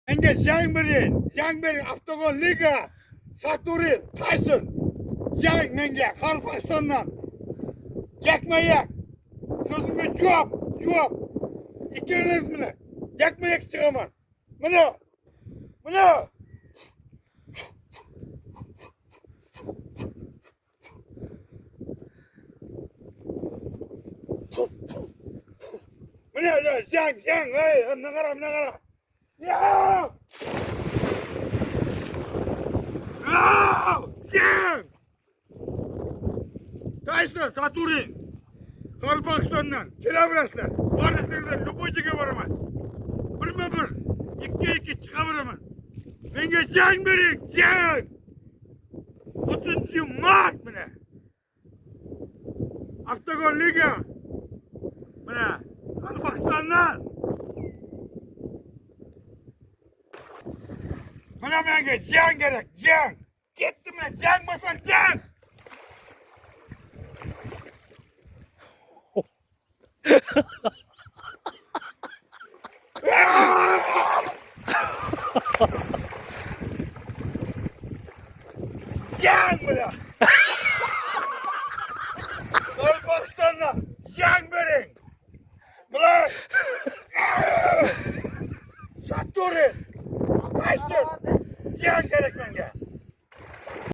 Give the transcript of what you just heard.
Menga jang bering, Avtogon Liga, Saturin, Tyson. Jang menga Qoraqalpog'istondan. Yakma-yak. So'zimga javob. Ikkalamiz bilan yakma-yak chiqaman. Mana. Mana jang, hey, nagara. Ya! Jang! Tyson, Saturin. Qoraqalpog'istondan kelaverasizlar. Borasizlar, любой joyga boraman. Birma-bir, 2-2 chiqaveraman. Menga jang bering, jang! 30-mart mana. Avtogon Liga. Mana Qoraqalpog'istondan. Mana menga jang kerak, jang. Ketdim men, jang bo'lsa jang. Jang mana. Qoraqalpog'istondan jang bering. Bular Saturin, Tyson, jang kerak.